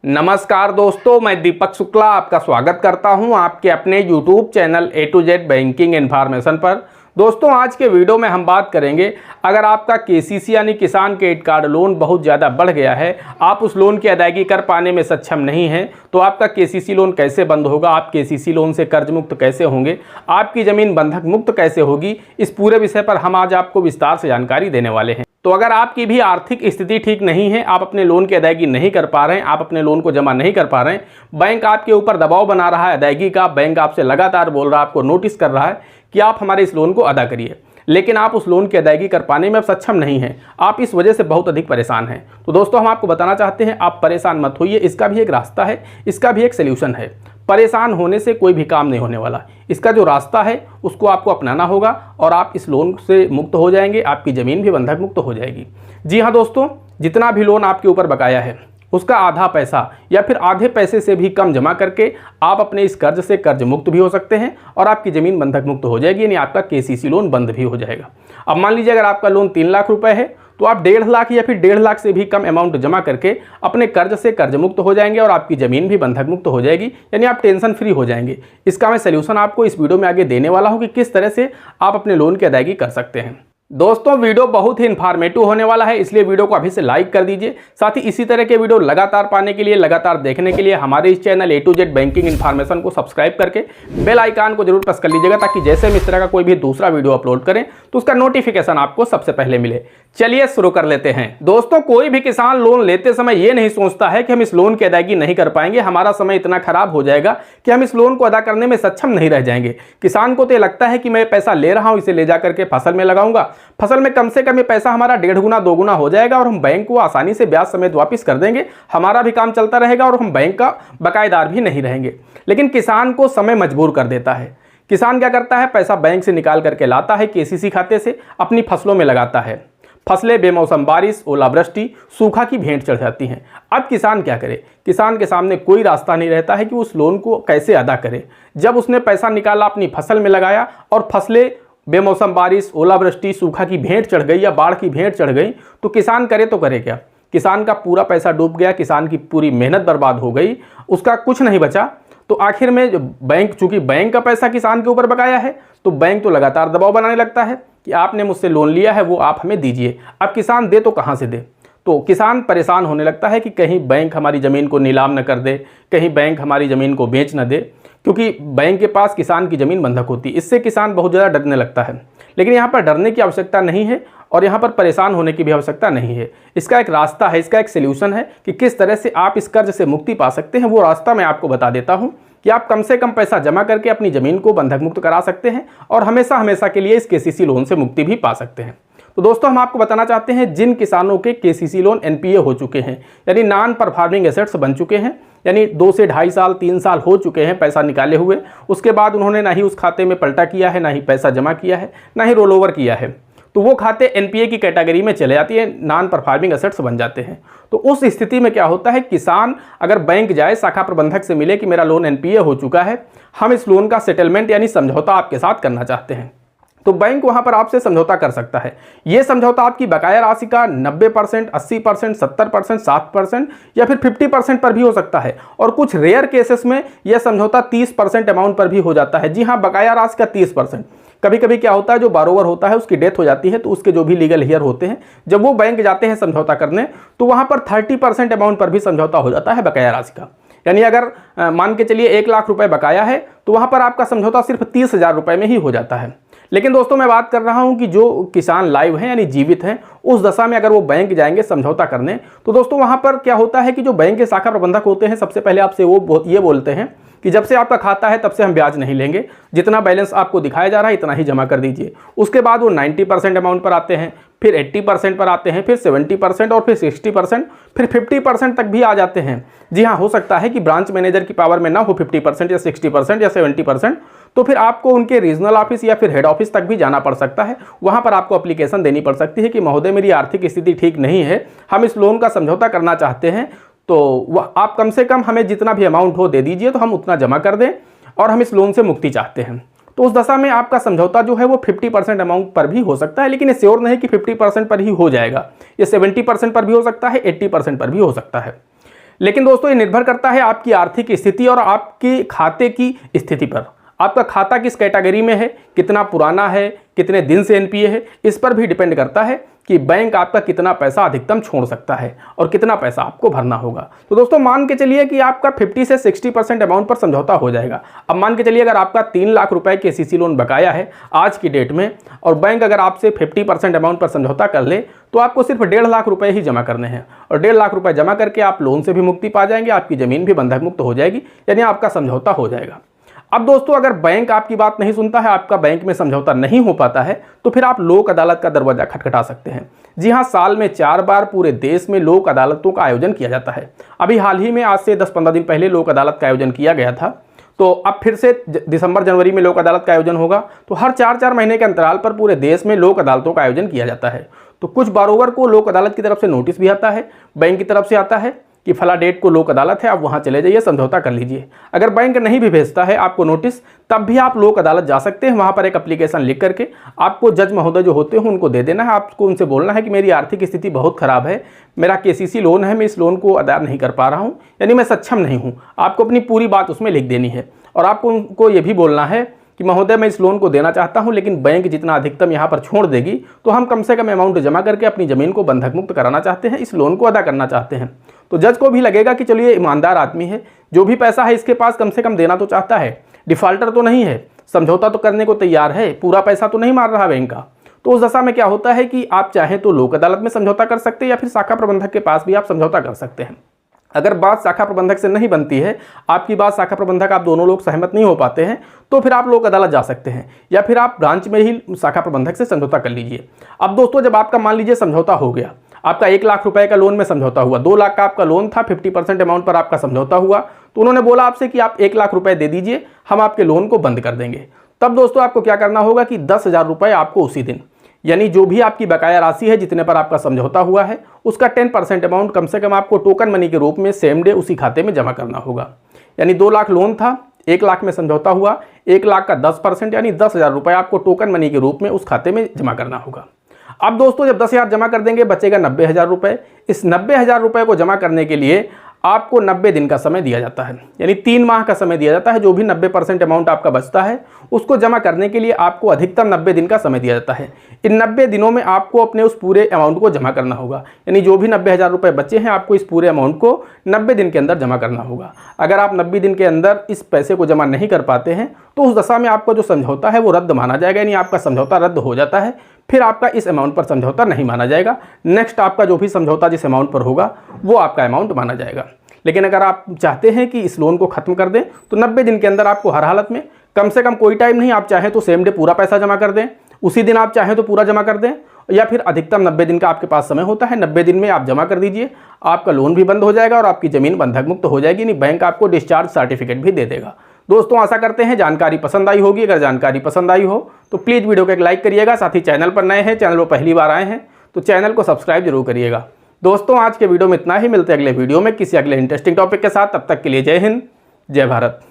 नमस्कार दोस्तों, मैं दीपक शुक्ला आपका स्वागत करता हूं आपके अपने YouTube channel A to Z banking information पर। दोस्तों, आज के वीडियो में हम बात करेंगे, अगर आपका KCC यानी किसान क्रेडिट कार्ड लोन बहुत ज़्यादा बढ़ गया है, आप उस लोन की अदायगी कर पाने में सक्षम नहीं हैं, तो आपका KCC लोन कैसे बंद होगा, आप KCC लोन से कर्ज मुक्त कैसे होंगे, आपकी ज़मीन बंधक मुक्त कैसे होगी, इस पूरे विषय पर हम आज आपको विस्तार से जानकारी देने वाले हैं। तो अगर आपकी भी आर्थिक स्थिति ठीक नहीं है, आप अपने लोन की अदायगी नहीं कर पा रहे हैं, आप अपने लोन को जमा नहीं कर पा रहे हैं, बैंक आपके ऊपर दबाव बना रहा है अदायगी का, बैंक आपसे लगातार बोल रहा है, आपको नोटिस कर रहा है कि आप हमारे इस लोन को अदा करिए, लेकिन आप उस लोन की अदायगी कर पाने में सक्षम नहीं हैं, आप इस वजह से बहुत अधिक परेशान हैं। तो दोस्तों, हम आपको बताना चाहते हैं, आप परेशान मत होइए, इसका भी एक रास्ता है, इसका भी एक सल्यूशन है। परेशान होने से कोई भी काम नहीं होने वाला, इसका जो रास्ता है उसको आपको अपनाना होगा और आप इस लोन से मुक्त हो जाएंगे, आपकी ज़मीन भी बंधक मुक्त हो जाएगी। जी हाँ दोस्तों, जितना भी लोन आपके ऊपर बकाया है उसका आधा पैसा या फिर आधे पैसे से भी कम जमा करके आप अपने इस कर्ज से कर्ज मुक्त भी हो सकते हैं और आपकी ज़मीन बंधक मुक्त हो जाएगी, यानी आपका KCC लोन बंद भी हो जाएगा। अब मान लीजिए अगर आपका लोन 3 लाख रुपए है, तो आप 1.5 लाख या फिर 1.5 लाख से भी कम अमाउंट जमा करके अपने कर्ज से कर्ज मुक्त हो जाएंगे और आपकी ज़मीन भी बंधक मुक्त हो जाएगी, यानी आप टेंशन फ्री हो जाएंगे। इसका मैं सल्यूशन आपको इस वीडियो में आगे देने वाला हूँ कि किस तरह से आप अपने लोन की अदायगी कर सकते हैं। दोस्तों, वीडियो बहुत ही इन्फॉर्मेटिव होने वाला है, इसलिए वीडियो को अभी से लाइक कर दीजिए। साथ ही इसी तरह के वीडियो लगातार पाने के लिए, लगातार देखने के लिए हमारे इस channel A to Z banking information को सब्सक्राइब करके बेल आइकन को जरूर प्रेस कर लीजिएगा, ताकि जैसे हम इस तरह का कोई भी दूसरा वीडियो अपलोड करें तो उसका नोटिफिकेशन आपको सबसे पहले मिले। चलिए शुरू कर लेते हैं। दोस्तों, कोई भी किसान लोन लेते समय ये नहीं सोचता है कि हम इस लोन की अदायगी नहीं कर पाएंगे, हमारा समय इतना खराब हो जाएगा कि हम इस लोन को अदा करने में सक्षम नहीं रह जाएंगे। किसान को तो लगता है कि मैं पैसा ले रहा हूं, इसे ले जाकर के फसल में लगाऊंगा, फसल में कम से कम ये पैसा हमारा 1.5 गुना 2 गुना हो जाएगा और हम बैंक को आसानी से ब्याज समेत वापस कर देंगे, हमारा भी काम चलता रहेगा और हम बैंक का बकायेदार भी नहीं रहेंगे। लेकिन किसान को समय मजबूर कर देता है। किसान क्या करता है, पैसा बैंक से निकाल करके लाता है, KCC खाते से अपनी फसलों में लगाता है। फसलें बेमौसम बारिश, ओलावृष्टि, सूखा की भेंट चढ़ जाती हैं। अब किसान क्या करे? किसान के सामने कोई रास्ता नहीं रहता है कि उस लोन को कैसे अदा करे। जब उसने पैसा निकाला, अपनी फसल में लगाया और फसलें बेमौसम बारिश, ओलावृष्टि, सूखा की भेंट चढ़ गई या बाढ़ की भेंट चढ़ गई, तो किसान करे तो करे क्या? किसान का पूरा पैसा डूब गया, किसान की पूरी मेहनत बर्बाद हो गई, उसका कुछ नहीं बचा। तो आखिर में जो बैंक, चूंकि बैंक का पैसा किसान के ऊपर बकाया है, तो बैंक तो लगातार दबाव बनाने लगता है कि आपने मुझसे लोन लिया है, वो आप हमें दीजिए। अब किसान दे तो कहाँ से दे? तो किसान परेशान होने लगता है कि कहीं बैंक हमारी ज़मीन को नीलाम न कर दे, कहीं बैंक हमारी ज़मीन को बेच न दे, क्योंकि बैंक के पास किसान की ज़मीन बंधक होती है। इससे किसान बहुत ज़्यादा डरने लगता है। लेकिन यहाँ पर डरने की आवश्यकता नहीं है और यहाँ पर परेशान होने की भी आवश्यकता नहीं है। इसका एक रास्ता है, इसका एक सल्यूशन है कि किस तरह से आप इस कर्ज से मुक्ति पा सकते हैं। वो रास्ता मैं आपको बता देता हूँ कि आप कम से कम पैसा जमा करके अपनी ज़मीन को बंधक मुक्त करा सकते हैं और हमेशा हमेशा के लिए इस KCC लोन से मुक्ति भी पा सकते हैं। तो दोस्तों, हम आपको बताना चाहते हैं, जिन किसानों के KCC लोन NPA हो चुके हैं, यानी नॉन परफॉर्मिंग एसेट्स बन चुके हैं, यानी 2 से 2.5 साल 3 साल हो चुके हैं पैसा निकाले हुए, उसके बाद उन्होंने ना ही उस खाते में पलटा किया है, ना ही पैसा जमा किया है, ना ही रोल ओवर किया है, तो वो खाते NPA की कैटेगरी में चले जाती है, नॉन परफॉर्मिंग एसेट्स बन जाते हैं। तो उस स्थिति में क्या होता है, किसान अगर बैंक जाए, शाखा प्रबंधक से मिले कि मेरा लोन NPA हो चुका है, हम इस लोन का सेटलमेंट यानी समझौता आपके साथ करना चाहते हैं, तो बैंक वहां पर आपसे समझौता कर सकता है। यह समझौता आपकी बकाया राशि का 90%, 80%, 70%, 60% या फिर 50% पर भी हो सकता है और कुछ रेयर केसेस में यह समझौता 30% अमाउंट पर भी हो जाता है। जी हाँ, बकाया राशि का 30%। कभी कभी क्या होता है, जो बारोवर होता है उसकी डेथ हो जाती है, तो उसके जो भी लीगल हियर होते हैं, जब वो बैंक जाते हैं समझौता करने, तो वहाँ पर 30% अमाउंट पर भी समझौता हो जाता है बकाया राशि का। यानी अगर मान के चलिए 1 लाख रुपए बकाया है, तो वहाँ पर आपका समझौता सिर्फ 30,000 रुपये में ही हो जाता है। लेकिन दोस्तों, मैं बात कर रहा हूं कि जो किसान लाइव हैं यानी जीवित हैं, उस दशा में अगर वो बैंक जाएंगे समझौता करने, तो दोस्तों वहां पर क्या होता है कि जो बैंक के शाखा प्रबंधक होते हैं, सबसे पहले आपसे वो ये बोलते हैं कि जब से आपका खाता है तब से हम ब्याज नहीं लेंगे, जितना बैलेंस आपको दिखाया जा रहा है इतना ही जमा कर दीजिए। उसके बाद वो 90% अमाउंट पर आते हैं, फिर 80% पर आते हैं, फिर 70% और फिर 60%, फिर 50% तक भी आ जाते हैं। जी हाँ, हो सकता है कि ब्रांच मैनेजर की पावर में ना हो 50% या 60% या 70%, तो फिर आपको उनके रीजनल ऑफिस या फिर हेड ऑफिस तक भी जाना पड़ सकता है। वहाँ पर आपको एप्लीकेशन देनी पड़ सकती है कि महोदय, मेरी आर्थिक स्थिति ठीक नहीं है, हम इस लोन का समझौता करना चाहते हैं, तो आप कम से कम हमें जितना भी अमाउंट हो दे दीजिए, तो हम उतना जमा कर दें और हम इस लोन से मुक्ति चाहते हैं। तो उस दशा में आपका समझौता जो है वो 50% अमाउंट पर भी हो सकता है, लेकिन ये श्योर नहीं कि 50% पर ही हो जाएगा, ये 70% पर भी हो सकता है, 80% पर भी हो सकता है। लेकिन दोस्तों ये निर्भर करता है आपकी आर्थिक स्थिति और आपके खाते की स्थिति पर। आपका खाता किस कैटेगरी में है, कितना पुराना है, कितने दिन से एनपीए है, इस पर भी डिपेंड करता है कि बैंक आपका कितना पैसा अधिकतम छोड़ सकता है और कितना पैसा आपको भरना होगा। तो दोस्तों मान के चलिए कि आपका 50 से 60% अमाउंट पर समझौता हो जाएगा। अब मान के चलिए अगर आपका 3 लाख रुपए केसीसी लोन बकाया है आज की डेट में और बैंक अगर आपसे 50% अमाउंट पर समझौता कर ले तो आपको सिर्फ 1.5 लाख रुपए ही जमा करने हैं और 1.5 लाख रुपए जमा करके आप लोन से भी मुक्ति पा जाएंगे, आपकी ज़मीन भी बंधक मुक्त हो जाएगी, यानी आपका समझौता हो जाएगा। अब दोस्तों अगर बैंक आपकी बात नहीं सुनता है, आपका बैंक में समझौता नहीं हो पाता है, तो फिर आप लोक अदालत का दरवाजा खटखटा सकते हैं। जी हां, साल में 4 बार पूरे देश में लोक अदालतों का आयोजन किया जाता है। अभी हाल ही में आज से 10-15 दिन पहले लोक अदालत का आयोजन किया गया था, तो अब फिर से दिसंबर जनवरी में लोक अदालत का आयोजन होगा। तो हर 4-4 महीने के अंतराल पर पूरे देश में लोक अदालतों का आयोजन किया जाता है। तो कुछ बारोवर को लोक अदालत की तरफ से नोटिस भी आता है, बैंक की तरफ से आता है कि फला डेट को लोक अदालत है, आप वहां चले जाइए, समझौता कर लीजिए। अगर बैंक नहीं भी भेजता है आपको नोटिस, तब भी आप लोक अदालत जा सकते हैं। वहां पर एक एप्लीकेशन लिख करके आपको जज महोदय जो होते हैं उनको दे देना है। आपको उनसे बोलना है कि मेरी आर्थिक स्थिति बहुत खराब है, मेरा केसीसी लोन है, मैं इस लोन को अदा नहीं कर पा रहा हूँ, यानी मैं सक्षम नहीं हूँ। आपको अपनी पूरी बात उसमें लिख देनी है और आपको उनको ये भी बोलना है कि महोदय मैं इस लोन को देना चाहता हूं, लेकिन बैंक जितना अधिकतम यहाँ पर छोड़ देगी तो हम कम से कम अमाउंट जमा करके अपनी ज़मीन को बंधक मुक्त कराना चाहते हैं, इस लोन को अदा करना चाहते हैं। तो जज को भी लगेगा कि चलिए ईमानदार आदमी है, जो भी पैसा है इसके पास कम से कम देना तो चाहता है, डिफाल्टर तो नहीं है, समझौता तो करने को तैयार है, पूरा पैसा तो नहीं मार रहा बैंक का। तो उस दशा में क्या होता है कि आप चाहें तो लोक अदालत में समझौता कर सकते हैं या फिर शाखा प्रबंधक के पास भी आप समझौता कर सकते हैं। अगर बात शाखा प्रबंधक से नहीं बनती है, आपकी बात शाखा प्रबंधक आप दोनों लोग सहमत नहीं हो पाते हैं, तो फिर आप लोक अदालत जा सकते हैं या फिर आप ब्रांच में ही शाखा प्रबंधक से समझौता कर लीजिए। अब दोस्तों जब आपका मान लीजिए समझौता हो गया, आपका 1 लाख रुपए का लोन में समझौता हुआ, 2 लाख का आपका लोन था, 50% अमाउंट पर आपका समझौता हुआ, तो उन्होंने बोला आपसे कि आप 1 लाख रुपए दे दीजिए, हम आपके लोन को बंद कर देंगे। तब दोस्तों आपको क्या करना होगा कि 10,000 रुपये आपको उसी दिन, यानी जो भी आपकी बकाया राशि है जितने पर आपका समझौता हुआ है उसका 10% अमाउंट कम से कम आपको टोकन मनी के रूप में सेम डे उसी खाते में जमा करना होगा। यानी 2 लाख लोन था, 1 लाख में समझौता हुआ, 1 लाख का 10% यानी 10,000 रुपये आपको टोकन मनी के रूप में उस खाते में जमा करना होगा। अब दोस्तों जब 10,000 जमा कर देंगे बचेगा 90,000 रुपये। इस 90,000 रुपये को जमा करने के लिए आपको 90 दिन का समय दिया जाता है, यानी 3 माह का समय दिया जाता है। जो भी 90% अमाउंट आपका बचता है उसको जमा करने के लिए आपको अधिकतम 90 दिन का समय दिया जाता है। इन 90 दिनों में आपको अपने उस पूरे अमाउंट को जमा करना होगा, यानी जो भी 90,000 रुपये बचे हैं आपको इस पूरे अमाउंट को 90 दिन के अंदर जमा करना होगा। अगर आप 90 दिन के अंदर इस पैसे को जमा नहीं कर पाते हैं तो उस दशा में आपका जो समझौता है वो रद्द माना जाएगा, यानी आपका समझौता रद्द हो जाता है, फिर आपका इस अमाउंट पर समझौता नहीं माना जाएगा। नेक्स्ट आपका जो भी समझौता जिस अमाउंट पर होगा वो आपका अमाउंट माना जाएगा। लेकिन अगर आप चाहते हैं कि इस लोन को खत्म कर दें तो 90 दिन के अंदर आपको हर हालत में, कम से कम कोई टाइम नहीं, आप चाहें तो सेम डे पूरा पैसा जमा कर दें, उसी दिन आप चाहें तो पूरा जमा कर दें, या फिर अधिकतम 90 दिन का आपके पास समय होता है, 90 दिन में आप जमा कर दीजिए, आपका लोन भी बंद हो जाएगा और आपकी ज़मीन बंधक मुक्त हो जाएगी, यानी बैंक आपको डिस्चार्ज सर्टिफिकेट भी दे देगा। दोस्तों आशा करते हैं जानकारी पसंद आई होगी। अगर जानकारी पसंद आई हो तो प्लीज़ वीडियो को एक लाइक करिएगा। साथ ही चैनल पर नए हैं, चैनल पर पहली बार आए हैं तो चैनल को सब्सक्राइब जरूर करिएगा। दोस्तों आज के वीडियो में इतना ही, मिलते हैं अगले वीडियो में किसी अगले इंटरेस्टिंग टॉपिक के साथ। तब तक के लिए जय हिंद, जय भारत।